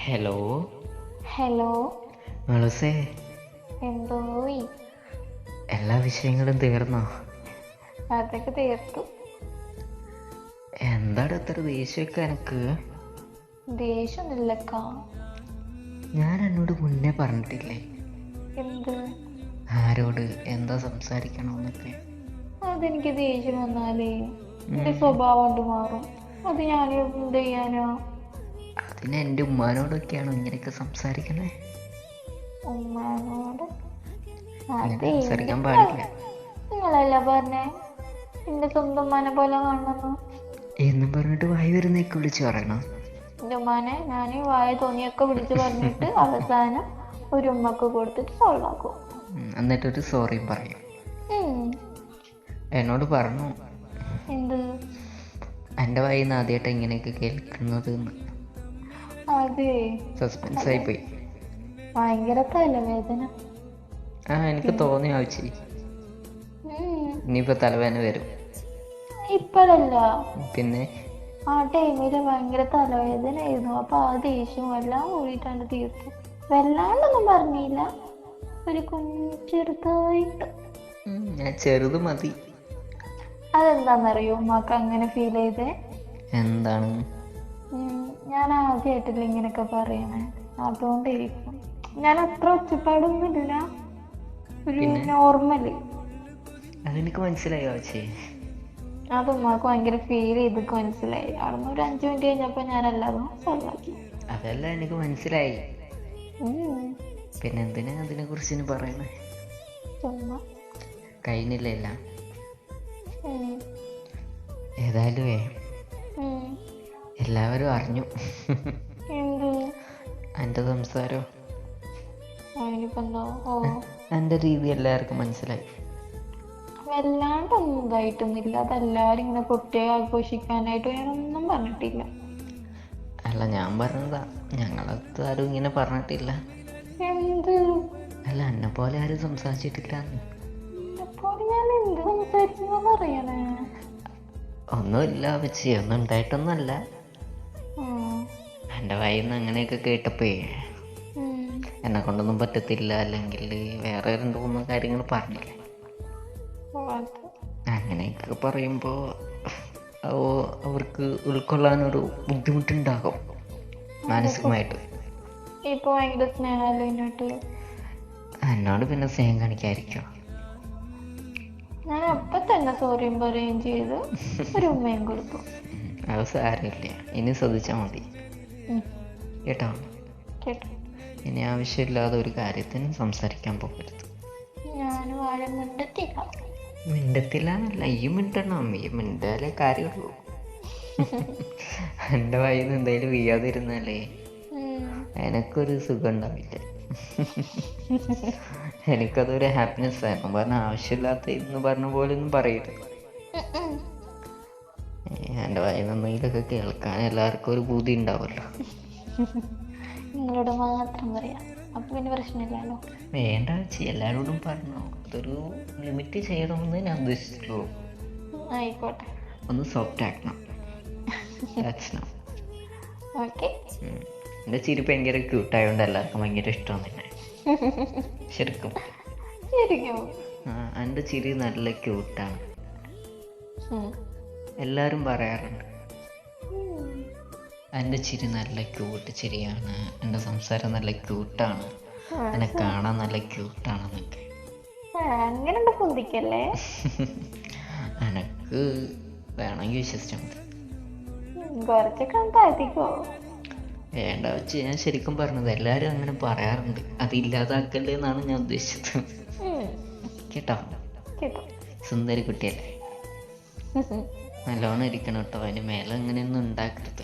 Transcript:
Hello hello. മളുസേ, എന്തോയി? എല്ലാ വിഷയങ്ങളും തീർന്നോ? അതൊക്കെ തീർത്തു. എന്താണ് അത്ര ദേഷ്യമൊക്കെ എനക്ക്? ദേഷ്യമൊന്നുമില്ലക്കാ. ഞാൻ എന്നോട് മുന്നേ പറഞ്ഞിട്ടില്ലേ എന്ത്? ആരോട് എന്താ സംസാരിക്കണമെന്നൊക്കെ? അതെനിക്ക് ദേഷ്യം വന്നാലേ എന്റെ സ്വഭാവം കൊണ്ട് മാറും. അത് ഞാൻ എന്ത് ചെയ്യാനാ? അതിന് എൻ്റെ ഉമ്മാനോടൊക്കെയാണോ ഇങ്ങനെയൊക്കെ സംസാരിക്കണേ? ഉമ്മാനോട്? ഇങ്ങനെ അതെ, സംസാരിക്കാൻ പാടില്ല നിങ്ങളല്ല പറഞ്ഞേ എന്റെ സ്വന്തം ഉമ്മാനെ പോലെ കാണണമെന്ന്. എന്നും പറഞ്ഞിട്ട് വായി വരുന്നേക്ക് വിളിച്ച് പറയണം. എന്റെ ഉമ്മാനെ ഞാൻ വായ തോന്നിയൊക്കെ വിളിച്ചു പറഞ്ഞിട്ട് അവസാനം ഒരു ഉമ്മക്ക് കൊടുത്തിട്ട് സോൾവാക്കും. എന്നിട്ടൊരു സോറിയും പറയും. എന്നോട് പറഞ്ഞു എന്ത്? എൻ്റെ വായിൽ നിന്ന് ആദ്യമായിട്ട് ഇങ്ങനെയൊക്കെ കേൾക്കുന്നത്. അതെ, സസ്പെൻസ് ആയിപ്പോയി. ഭയങ്കര തലവേദന. എനിക്ക് തോന്നി ആവശ്യം ഇനിയിപ്പോൾ തലവേദന വരും. ഇപ്പഴല്ല, പിന്നെ ആ ടൈമില് ഭയങ്കര തലവേദന ആയിരുന്നു. അപ്പൊ ആ ദേഷ്യം എല്ലാം കൂടിയിട്ടാണ് തീർത്തു. വല്ലാണ്ടൊന്നും പറഞ്ഞില്ല, ഒരു ചെറുതായിട്ട്. ഞാൻ ചെറുത് മതി. അതെന്താന്നറിയോ ഉമ്മാക്ക് അങ്ങനെ ഫീൽ ചെയ്തേ? എന്താണ്? ഞാൻ ആദ്യമായിട്ടില്ല ഇങ്ങനെയൊക്കെ പറയണേ, അതുകൊണ്ടിരിക്കും. ഞാൻ അത്ര ഒച്ചപ്പാടൊന്നുമില്ല, ഒരു നോർമല്. അതെനിക്ക് മനസ്സിലായോ ചേച്ചി? അത് ഉമ്മാക്ക് ഭയങ്കര ഫീൽ ചെയ്തൊക്കെ മനസ്സിലായി. അവിടുന്ന് ഒരു 5 മിനിറ്റ് കഴിഞ്ഞപ്പോ ഞാൻ എല്ലാതും സോൾവാക്കി. അതല്ല, എനിക്ക് മനസ്സിലായി. പിന്നെ എന്തിനാ അതിനെ കുറിച്ച് പറയണേ? ചുമ്മാ. കഴിഞ്ഞില്ല എല്ലാം. ഏതായാലും എല്ലാവരും അറിഞ്ഞു എന്ത്? എൻ്റെ സംസാരം, അതിനിപ്പെന്താ? ഓ, എൻ്റെ രീതി എല്ലാവർക്കും മനസ്സിലായി. വല്ലാണ്ടൊന്നും ഇതായിട്ടൊന്നുമില്ല. അതെല്ലാരും ഇങ്ങനെ പൊട്ടിയെ ആഘോഷിക്കാനായിട്ട് ഞാനൊന്നും പറഞ്ഞിട്ടില്ല. അല്ല, ഞാൻ പറഞ്ഞതാ, ഞങ്ങളത് ആരും ഇങ്ങനെ പറഞ്ഞിട്ടില്ല. എന്ത്? അല്ല, എന്നെ പോലെ ആരും സംസാരിച്ചിട്ടില്ല. അപ്പോൾ ഞാൻ എന്ത് സംസാരിച്ചെന്ന് പറയണേ? ഒന്നുമില്ല വെച്ച്, ഒന്നും ഉണ്ടായിട്ടൊന്നുമല്ല. എൻ്റെ വായിൽ നിന്ന് അങ്ങനെയൊക്കെ കേട്ടപ്പോ എന്നെ കൊണ്ടൊന്നും പറ്റത്തില്ല, അല്ലെങ്കിൽ വേറെ 2-3 കാര്യങ്ങൾ പറഞ്ഞില്ലേ. അങ്ങനെയൊക്കെ പറയുമ്പോൾ അവർക്ക് ഉൾക്കൊള്ളാനൊരു ബുദ്ധിമുട്ടുണ്ടാകും മാനസികമായിട്ട്. ഇപ്പൊ ഭയങ്കര സ്നേഹമല്ലോ എന്നോട്ട്. എന്നോട് പിന്നെ സ്നേഹം കാണിക്കാതിരിക്കോ? ഞാൻ അപ്പൊ തന്നെ സോറിയും പറയുകയും ചെയ്ത് ഒരു ഉമ്മയും കൊടുത്തു. അത് സാരമില്ല, ഇനി ശ്രദ്ധിച്ചാൽ മതി കേട്ടോ. കേട്ടോ? ഇനി ആവശ്യമില്ലാതെ ഒരു കാര്യത്തിന് സംസാരിക്കാൻ പോകരുത്. ഞാനും ആരും മിണ്ടത്തില്ല. മിണ്ടത്തില്ല എന്നല്ല, ഈ മിണ്ടണം. ഈ മിണ്ടാലേ കാര്യമുള്ളൂ. എൻ്റെ വായിൽ നിന്ന് എന്തായാലും വീഴാതിരുന്നാലേ എനക്കൊരു സുഖം ഉണ്ടാവില്ല. എനിക്കതൊരു ഹാപ്പിനെസ് ആയിരുന്നു. പറഞ്ഞ ആവശ്യമില്ലാത്ത എന്ന് പറഞ്ഞ പോലെ ഒന്നും പറയരുത്. എൻ്റെ വായിൽ നിന്നെങ്കിലൊക്കെ കേൾക്കാൻ എല്ലാവർക്കും ഒരു ബുദ്ധി ഉണ്ടാവുമല്ലോ. നിങ്ങളോട് മാത്രം പറയാം, അപ്പൊ പിന്നെ പ്രശ്നമില്ലല്ലോ. വേണ്ട വെച്ച് എല്ലാവരോടും പറഞ്ഞു. അതൊരു ലിമിറ്റ് ചെയ്യണമെന്ന് ഞാൻ ഉദ്ദേശിച്ചുള്ളൂ. ആയിക്കോട്ടെ, ഒന്ന് സോഫ്റ്റ് ആക്കണം. ഓക്കെ. എൻ്റെ ചിരി ഭയങ്കര ക്യൂട്ടായതുകൊണ്ട് എല്ലാവർക്കും ഭയങ്കര ഇഷ്ടമാണ് തന്നെ. ശരിക്കും എൻ്റെ ചിരി നല്ല ക്യൂട്ടാണ്. എല്ലാവരും പറയാറുണ്ട് എൻ്റെ ചിരി നല്ല ക്യൂട്ട് ചിരിയാണ്, എൻ്റെ സംസാരം നല്ല ക്യൂട്ടാണ്, എന്നെ കാണാൻ നല്ല ക്യൂട്ടാണെന്നൊക്കെ. അങ്ങനെ പൊന്തിക്കല്ലേ. എനക്ക് വേണമെങ്കിൽ വിശ്വസിച്ചാൽ മതി. കുറച്ചൊക്കെ താഴ്ത്തിക്കോ. വേണ്ട വെച്ച്, ഞാൻ ശരിക്കും പറഞ്ഞത്. എല്ലാവരും അങ്ങനെ പറയാറുണ്ട്, അത് ഇല്ലാതാക്കല്ലേ എന്നാണ് ഞാൻ ഉദ്ദേശിച്ചത്. കേട്ടോ? സുന്ദരി കുട്ടിയല്ലേ, നല്ലോണം ഇരിക്കണം കേട്ടോ. അതിന് മേലെ അങ്ങനെയൊന്നും ഉണ്ടാക്കരുത്.